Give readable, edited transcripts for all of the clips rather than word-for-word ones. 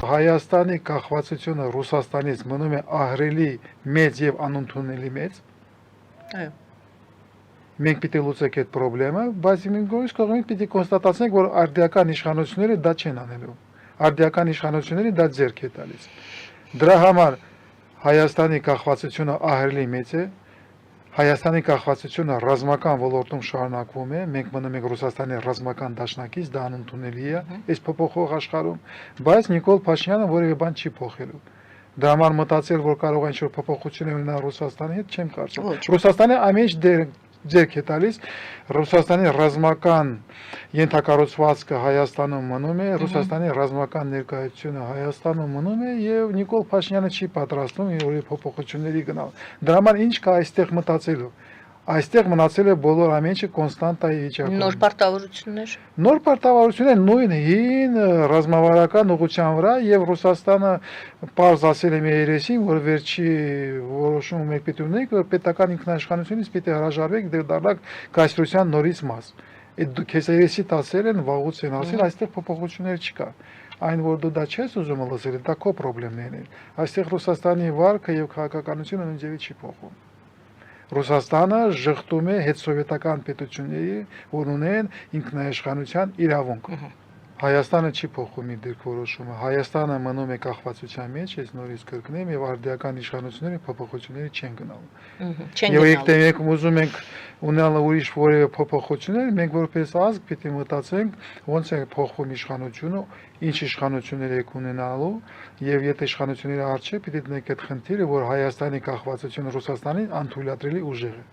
Հայաստանի կախվածությունը Ռուսաստանից մնում է ահռելի մեծ եւ անընդունելի մեծ։ Այո։ Մենք պիտի լուծենք այդ խնդրը, բայց մենք կողմից պիտի կոնստատացնենք, որ արդիական իշխանությունները դա չեն անելու։ Արդիական իշխանությունները դա ձեռք է տալիս։ Դրա համար Հայաստանի կախվածությունը ահռելի մեծ է։ Հայաստանի կախվածությունը ռազմական ոլորտում շարունակվում է, մենք մնում ենք Ռուսաստանի ռազմական դաշնակից, դա անընդունելի է այս փոփոխող աշխարհում, բայց Նիկոլ Փաշինյանը որևէ բան չի փոխելու։ Դրա համար մտածել, որ կարող է ինչ-որ փոփոխություն ունենալ Ռուսաստանի հետ, չեմ կարծում։ Ռուսաստանը ամեն ինչ ձեռք է տալիս, Ռուսաստանի ռազմական ենթակառուցվածքը Հայաստանում մնում է, Ռուսաստանի ռազմական ներկայությունը Հայաստանում մնում է եւ Նիկոլ Փաշինյանը չի պատրաստվում որևէ փոփոխությունների գնալ։ Դրա համար ինչ կա այստեղ մտածելու։ Այստեղ մնացել է բոլոր ամեն ինչը կոնստանտայի վիճակում։ Նոր պարտավորություններ։ Նոր պարտավորությունները նույն հին ռազմավարական ուղղության վրա եւ Ռուսաստանը պարզ ասել է մեր երեսին, որ վերջի որոշումը մենք պիտի ունենք, որ պետական ինքնաշխատությունից պիտի հրաժարվենք դեռ դառնանք կայսրության նորից մաս։ Այդ քեզ երեսիդ ասել են, վաղուց են ասել, այստեղ փոփոխություններ չկա։ Այն որ դու դա չես ուզում լսել, դա քո խնդիրներն են։ Այստեղ Ռուսաստանի վարկը եւ քաղաքականությունը նույնիսկ չի փոխում։ Ռուսաստանը ժխտում է հետսովետական պետությունների, որ ունեն ինքնաիշխանության իրավունք։ Հայաստանը չի փոխում իր դիրքորոշումը։ Հայաստանը մնում է կախվածության մեջ, ես նորից կրկնեմ, եւ արդիական իշխանությունները փոփոխությունների չեն գնալու։ Եվ եթե մենք ուզում ենք ունենալ ուրիշ որևէ փոփոխություններ, մենք որպես ազգ պիտի մտածենք, ոնց է փոխվում իշխանությունը, ինչ իշխանություններ եք ունենալու, եւ եթե իշխանությունների արժե պիտի դնենք այդ խնդիրը, որ Հայաստանի կախվածությունը Ռուսաստանին անթույլատրելի ուժեղ է։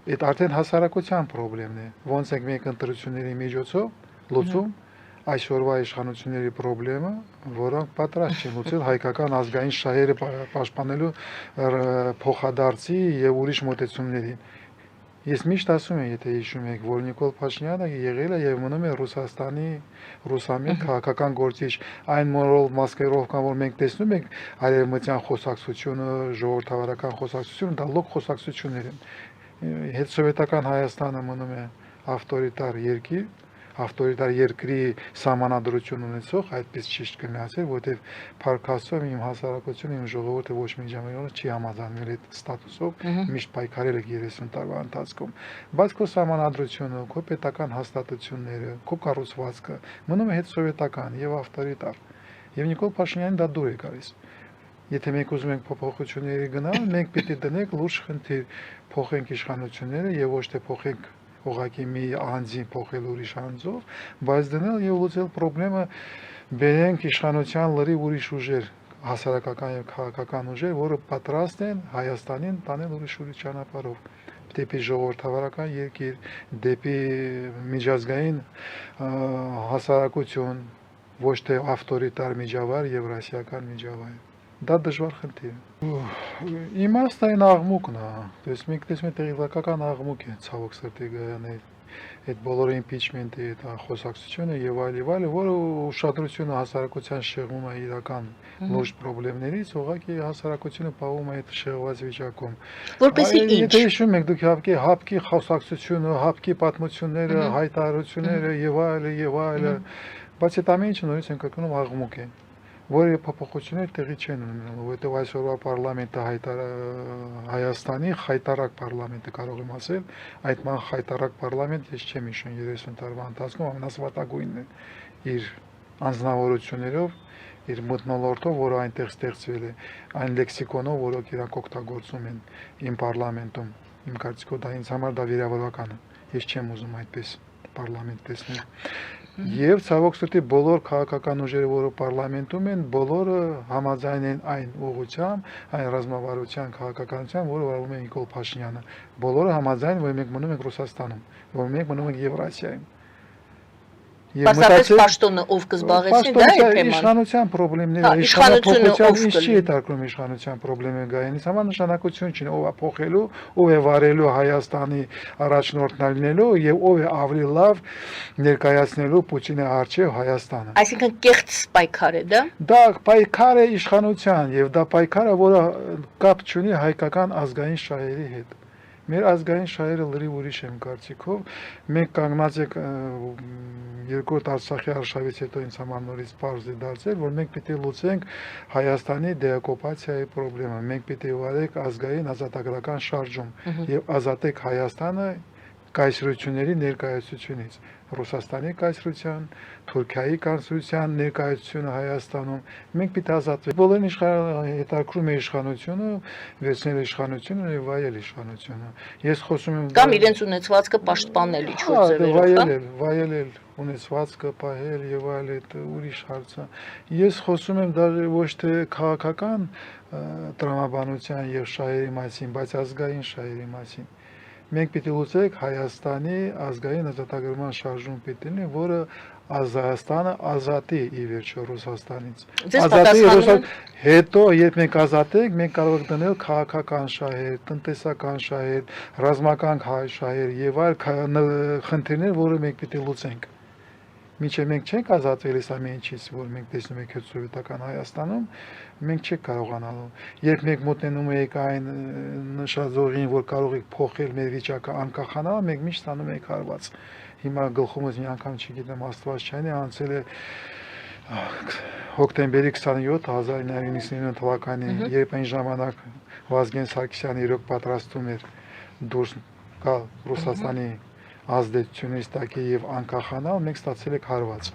Այդ արդեն հասարակության խնդիրն է։ Ոնց ենք մենք ընտրությունների միջոցով լուծում այսօրվա իշխանությունների խնդրը, որոնք պատրաստ չեն լուծել հայկական ազգային շահերը պաշտպանելու փոխադարձի եւ ուրիշ մոտեցումներին։ Ես միշտ ասում եմ, եթե հիշում եք, որ Նիկոլ Փաշինյանը եղել է եւ մնում է Ռուսաստանի ռուսամետ քաղաքական գործիչ, այն մորալ մասկերով կան, որ մենք տեսնում ենք արևմտյան խոսակցությունը, ժողովրդավարական խոսակցությունը, դա լոկ խոսակցություններ են։ Հետսովետական Հայաստանը մնում է ավտորիտար երկիր, ավտորիտար երկրի սահմանադրություն ունեցող, այդպես ճիշտ կլինի ասել, որովհետև փառքաստով իմ հասարակությունը, իմ ժողովուրդը ոչ մի ժամանակ չի համաձայնվել այդ ստատուսով, միշտ պայքարել եք 30 տարվա ընթացքում, բայց քո սահմանադրությունը, քո պետական հաստատությունները, քո կառուցվածքը մնում է հետսովետական եւ ավտորիտար։ Եվ Նիկոլ Փաշինյանին դա դուր է գալիս։ Եթե մենք ուզում ենք փոփոխությունների գնալ, մենք պիտի դնենք լուրջ խնդիր, փոխենք իշխանությունները եւ ոչ թե փոխենք ուղղակի մի անձին փոխել ուրիշ անձով, բայց դնել եւ լուծել խնդրը բերենք իշխանության լրիվ ուրիշ ուժեր, հասարակական եւ քաղաքական ուժեր, որը պատրաստ են Հայաստանին տանել ուրիշ ճանապարհով, դեպի ժողովրդավարական երկիր, դեպի միջազգային հասարակություն, ոչ թե ավտորիտար միջավայր, եվրասիական միջավայր։ Դա դժվար խնդիր է։ Իմաստային աղմուկն է, դες մենք տեսնում ենք տեղեկական աղմուկ է ցավոք սրտի գայանել այդ բոլոր impeachment-ի այդ խոսակցությունը եւ այլ, որը ուշադրությունը հասարակության շեղում է իրական լուրջ խնդիրներից, ուղղակի հասարակությունը պահում է այդ շեղված վիճակում։ Որպեսզի ինչ։ Եթե հիշում եք դուք հապկի խոսակցությունը, հապկի պատմությունները, հայտարարությունները եւ այլ, բայց այդ ամեն ինչը նորից են կրկնում աղմուկ է։ Որևէ փոփոխություններ տեղի չեն ունենալու, որովհետև այսօրվա պարլամենտը Հայաստանի խայտարակ պարլամենտը կարող եմ ասել, այդ ման խայտարակ պարլամենտ ես չեմ հիշում 30 տարվա ընթացքում ամենասվատագույնն է իր անձնավորություններով, իր մթնոլորտով, որը այնտեղ ստեղծվել է, այն լեքսիկոնով, որոնք իրանք օգտագործում են իմ պարլամենտում, իմ կարծիքով դա ինձ համար դա վիրավորական է, ես չեմ ուզում այդպես պարլամենտ տեսնել։ Եվ ցավոք սրտի բոլոր քաղաքական ուժերը, որը պարլամենտում են, բոլորը համաձայն են այն ուղղությամբ, այն ռազմավարության քաղաքականության, որը վարում է Նիկոլ Փաշինյանը։ Բոլորը համաձայն, որ մենք մնում ենք Ռուսաստանում, որ մենք մնում ենք Եվրասիայում։ Պարզապես պաշտոնը ով կզբաղեցնի, դա է թեման։ Իշխանության խնդիրները, իշխանապողության ինչ չի հետարկում իշխանության խնդիրը գային, համար նշանակություն չի, ով է փոխելու, ով է վարելու Հայաստանի առաջնորդն լինելու եւ ով է ավելի լավ ներկայացնելու Պուտինի արչեւ Հայաստանը։ Այսինքն կեղծ պայքար է, դա։ Դա պայքար է իշխանության եւ դա պայքար է, որը կապ չունի հայկական ազգային շահերի հետ։ Մեր ազգային շահերը լրիվ ուրիշ եմ կարծիքով, մենք կանգնած ենք երկրորդ Արցախի արշավից հետո ինձ համար նորից պարզ է դարձել, որ մենք պիտի լուծենք Հայաստանի դեօկուպացիայի խնդրումը, մենք պիտի ուղարկենք ազգային ազատագրական շարժում եւ ազատենք Հայաստանը կայսրությունների ներկայացությունից, Ռուսաստանի կայսրության, Թուրքիայի կայսրության ներկայացությունը Հայաստանում, մենք պիտի ազատվենք։ Բոլորին հետաքրում է իշխանությունը, վերցնել իշխանությունը եւ վայել իշխանությունը։ Ես խոսում եմ կամ իրենց ունեցվածքը պաշտպանել ինչ-որ ձևերով, վայելել ունեցվածքը, պահել եւ այլ այդ ուրիշ հարց է։ Ես խոսում եմ դեռ ոչ թե քաղաքական տրամաբանության եւ շահերի մասին, բայց ազգային շահերի մասին։ Մենք պիտի լուծենք Հայաստանի ազգային ազատագրման շարժում պիտի լինի, որը Հայաստանը ազատի ի վերջո Ռուսաստանից։ Հետո, երբ մենք ազատենք, մենք կարող ենք դնել քաղաքական շահեր, տնտեսական շահեր, ռազմական շահեր եւ այլ խնդիրներ, որը մենք պիտի լուծենք։ Մինչև մենք չենք ազատվել այս ամեն ինչից, որ մենք տեսնում ենք սովետական Հայաստանում, մենք չենք կարողանալու։ Երբ մենք մոտենում ենք այն նշաձողին, որ կարող եք փոխել մեր վիճակը անկախանալ, մենք միշտ ստանում ենք հարված։ Հիմա գլխումս մի անգամ չգիտեմ, Աստվածչյանի անցել է հոկտեմբերի 27 1999 թվականին, երբ այն ժամանակ Վազգեն Սարգսյանը իրոք պատրաստում էր դուրս գալ Ռուսաստանի ազդեցությունից տակի եւ անկախանալ, մենք ստացել ենք հարված։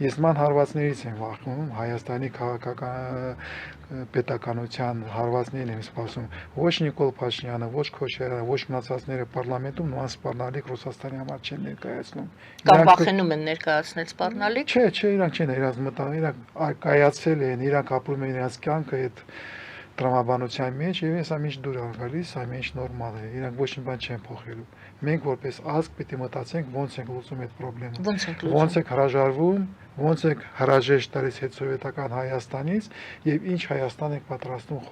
Ես ման հարվածներից եմ վախենում, Հայաստանի քաղաքական պետականության հարվածներին եմ սպասում։ Ոչ Նիկոլ Փաշինյանը, ոչ Քոչարյանը, ոչ մնացածները պարլամենտում նման սպառնալիք Ռուսաստանի համար չեն ներկայացնում։ Կամ վախենում են ներկայացնել սպառնալիք։ Չէ, իրանք չեն, իրանք մտան, իրանք կայացել են, իրանք ապրում են իրենց կյանքը այդ տրամաբանության մեջ եւ ես ամեն ինչ դուր եմ գալիս, ամեն ինչ նորմալ է, իրանք ոչ մի բան չեն փոխելու։ Մենք որպես ազգ պիտի մտածենք ոնց ենք լուծում այդ խնդրը։ Ոնց ենք հրաժարվում, ոնց ենք հրաժեշտ տալիս հետսովետական Հայաստանից եւ ինչ Հայաստան ենք պատրաստում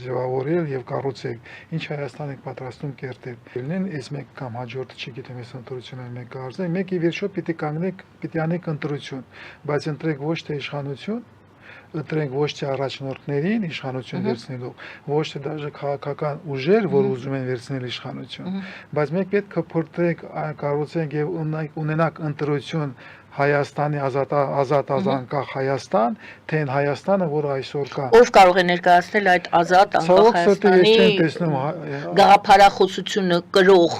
ձևավորել եւ կառուցել, ինչ Հայաստան ենք պատրաստում կերտել։ Լինեն այս մեկ կամ հաջորդը, չգիտեմ, այս ընտրությունը մենք կարձենք, մենք ի վերջո պիտի կանգնենք, պիտի անենք ընտրություն, բայց ընտրենք ոչ թե իշխանություն, ընտրենք ոչ թե առաջնորդներին իշխանություն վերցնելով, ոչ թե դաժե քաղաքական ուժեր, որ ուզում են վերցնել իշխանություն, բայց մենք պետք է փորձենք կառուցենք եւ ունենանք ընտրություն Հայաստանի ազատ անկախ Հայաստան, թե այն Հայաստանը, որը այսօր կա։ Ով կարող է ներկայացնել այդ ազատ անկախ Հայաստանի գաղափարախոսությունը կրող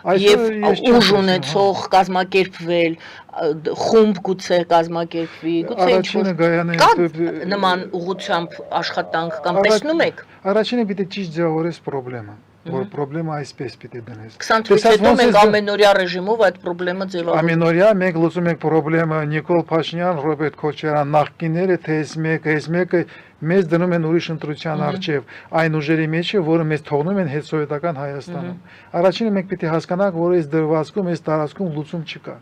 եւ ուժ ունեցող կազմակերպվել, խումբ գուցե կազմակերպվի, գուցե ինչ-որ նման ուղղությամբ աշխատանք կամ տեսնում եք։ Առաջինը պիտի ճիշտ ձևավորես խնդրումը, որ խնդրումը այսպես պիտի դնես։ 20 թվականից հետո մենք ամենօրյա ռեժիմով այդ խնդրումը ձևավորում։ Ամենօրյա մենք լուծում ենք խնդրումը Նիկոլ Փաշինյան, Ռոբերտ Քոչարյան նախկինները, թե այս մեկը մեզ դնում են ուրիշ ընտրության առջև այն ուժերի մեջ, որը մեզ թողնում են հետսովետական Հայաստանում։ Առաջինը մենք պիտի հասկանանք, որ այս դրվածքում, այս տարածքում լուծում չկա։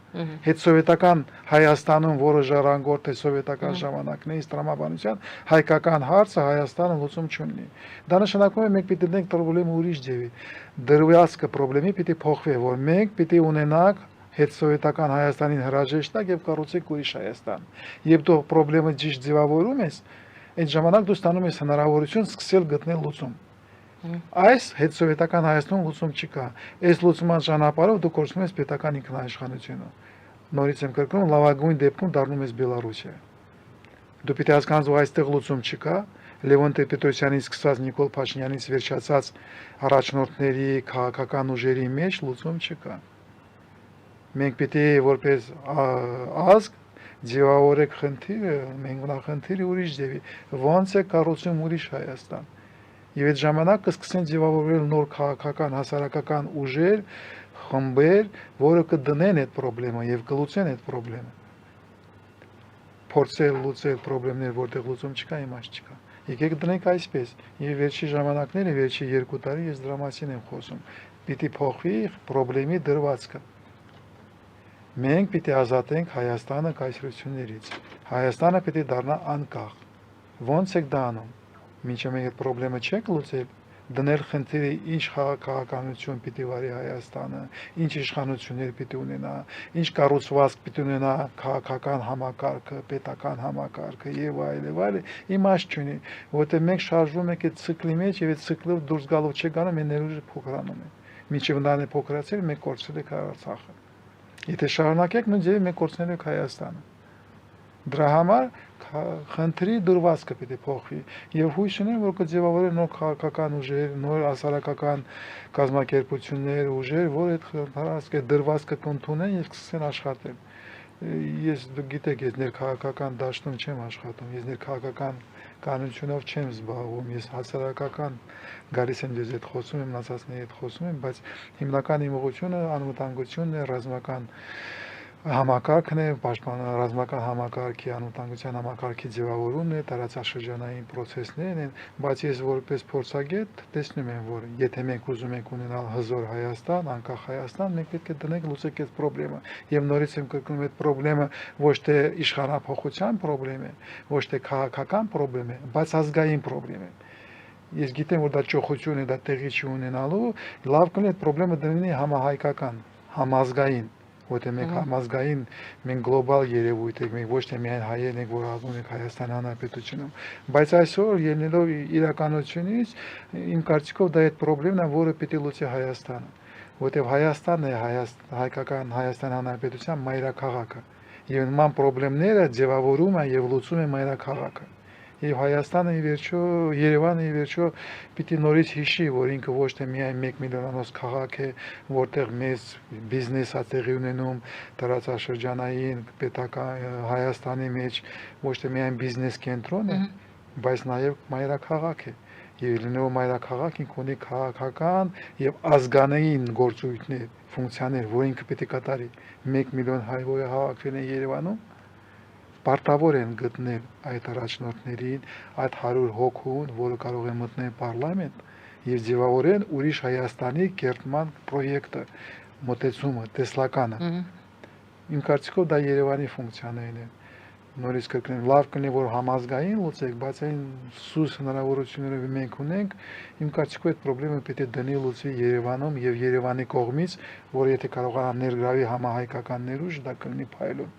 Հետսովետական Հայաստանում, որը ժառանգորդ է սովետական ժամանակներից տրամաբանության, հայկական հարցը Հայաստանը լուծում չունի։ Դա նշանակում է մենք պիտի դնենք խնդրումը ուրիշ ձևի։ Դրվածքը խնդրի պիտի փոխվի, որ մենք պիտի ունենանք հետսովետական Հայաստանին հրաժեշտ տակ եւ կառուցենք ուրիշ Հայաստան։ Եվ դու խնդրումը ճիշտ ձևավորում ես, այդ ժամանակ դու ստանում ես հնարավորություն սկսել գտնել լուծում։ Այս հետսովետական Հայաստանում լուծում չկա։ Այս լուծման ճանապարհով դու կորցնում ես պետական ինքնաիշխանությունը։ Նորից եմ կրկնում, լավագույն դեպքում դառնում ես Բելարուսիա։ Դու պիտի հասկանաս, որ այստեղ լուծում չկա։ Լևոն Տեր-Պետրոսյանից սկսած Նիկոլ Փաշինյանից վերջացած առաջնորդների քաղաքական ուժերի մեջ լուծում չկա։ Մենք պիտի որպես ազգ ձևավորեք խնդիրը, մենք նախնդիրը ուրիշ ձևի, ոնց է կառուցում ուրիշ Հայաստան։ Եվ այդ ժամանակ կսկսեն ձևավորել նոր քաղաքական, հասարակական ուժեր, խմբեր, որը կդնեն այդ խնդրումը եւ կլուծեն այդ խնդրումը։ Փորձել լուծել խնդիրներ, որտեղ լուծում չկա, իմաստ չկա։ Եկեք դնենք այսպես։ Եվ վերջի ժամանակները, վերջի 2 տարի ես դրա մասին եմ խոսում։ Պիտի փոխվի խնդրի դրվածքը։ Մենք պիտի ազատենք Հայաստանը կայսրություններից։ Հայաստանը պիտի դառնա անկախ։ Ոնց եք դա անում։ Մինչև մենք այդ խնդրը չենք լուծել, դնել խնդիրը ինչ քաղաքականություն պիտի վարի Հայաստանը, ինչ իշխանություններ պիտի ունենա, ինչ կառուցվածք պիտի ունենա քաղաքական համակարգը, պետական համակարգը եւ այլ, իմաստ չունի, որտեղ մենք շարժվում ենք այդ ցիկլի մեջ եւ այդ ցիկլով դուրս գալու չգանը մենք ներուժը փոքրանում ենք։ Միջև նա փոքրացել մենք կորցրել ենք Արցախը։ Եթե շարունակենք նույն ձևի մենք կորցնել ենք Հայաստանը։ Դրա համար խնդրի դրվածքը պիտի փոխվի եւ հույս ունեմ, որ կձևավորեն նոր քաղաքական ուժեր, նոր ասարակական կազմակերպություններ, ուժեր, որ այդ դրվածքը կընդունեն եւ սկսեն աշխատել։ Ես գիտեք, ես ներքաղաքական դաշտում չեմ աշխատում, ես ներքաղաքական կանոնությունով չեմ զբաղվում, ես հասարակական գալիս եմ ձեզ հետ խոսում եմ, մնացածների հետ խոսում եմ, բայց հիմնական իմ ուղղությունը անվտանգությունն է, ռազմական համակարգն է, ռազմական համակարգի անվտանգության համակարգի ձևավորումն է, տարածաշրջանային process-ներն են, բայց ես որպես փորձագետ տեսնում եմ, որ եթե մենք ուզում ենք ունենալ հզոր Հայաստան, անկախ Հայաստան, մենք պետք է դնենք լուծենք այդ խնդրը, եւ նորից եմ կրկնում այդ խնդրը ոչ թե իշխանափոխության խնդրեմ է, ոչ թե քաղաքական խնդրեմ է, բայց ազգային խնդրեմ է։ Ես գիտեմ, որ դա ճոխություն է, դա տեղի չունենալու, լավ կլինի այդ խնդրը դնի համահայկական, համազգային, որտեղ մենք համազգային, մենք գլոբալ երևույթ ենք, մենք ոչ թե միայն հայերն ենք, որ ապրում ենք Հայաստանի Հանրապետությունում, բայց այսօր ելնելով իրականությունից, իմ կարծիքով դա այդ խնդրեմն է, որը պիտի լուծի Հայաստանը, որտեղ Հայաստանն է հայկական Հայաստանի Հանրապետության մայրաքաղաքը, եւ նման խնդիրները ձևավորում է եւ լուծում է մայրաքաղաքը։ Եվ Հայաստանը ի վերջո, Երևանը ի վերջո պիտի նորից հիշի, որ ինքը ոչ թե միայն 1 միլիոնանոց քաղաք է, որտեղ մեծ բիզնես է տեղի ունենում, տարածաշրջանային, պետական Հայաստանի մեջ ոչ թե միայն բիզնես կենտրոն է, բայց նաև մայրաքաղաք է։ Եվ լինելով մայրաքաղաք ինքը ունի քաղաքական եւ ազգանային գործունեություններ, ֆունկցիաներ, որ ինքը պետք է կատարի։ 1 միլիոն հայ, որը հավաքվել են Երևանում, պարտավոր են գտնել այդ առաջնորդներին, այդ 100 հոգուն, որը կարող է մտնել պարլամենտ եւ ձևավորեն ուրիշ Հայաստանի կերտման պրոյեկտը, մոտեցումը, տեսլականը։ Իմ կարծիքով դա Երևանի ֆունկցիաներն են։ Նորից կրկնեմ, լավ կլինի, որ համազգային լուծենք, բայց այն սուս հնարավորությունները մենք ունենք, իմ կարծիքով այդ խնդրը պետք է դնի լուծվի Երևանում եւ Երևանի կողմից, որ եթե կարողանա ներգրավի համահայկական ներուժ, դա կլինի փայլուն։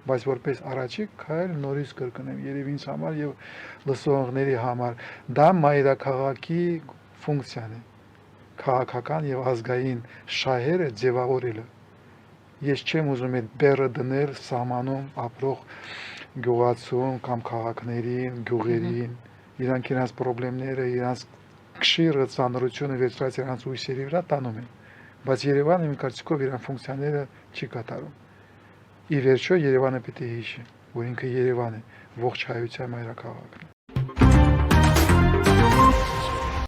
Բայց որպես առաջիկ քայլ նորից կրկնեմ, երևի ինձ համար եւ լսողների համար, դա մայրաքաղաքի ֆունկցիան է, քաղաքական եւ ազգային շահերը ձևավորելը։ Ես չեմ ուզում այդ բեռը դնել սահմանում ապրող գյուղացուն կամ քաղաքներին, գյուղերին, իրանք իրենց խնդիրները, իրենց քշիրը, ծանրությունը վերցրած իրենց ուսերի վրա տանում են, բայց Երևանը իմ կարծիքով իրան ֆունկցիաները չի կատարում։ Ի վերջո Երևանը պիտի հիշի, որ ինքը Երևան է, ողջ հայության մայրաքաղաքն է։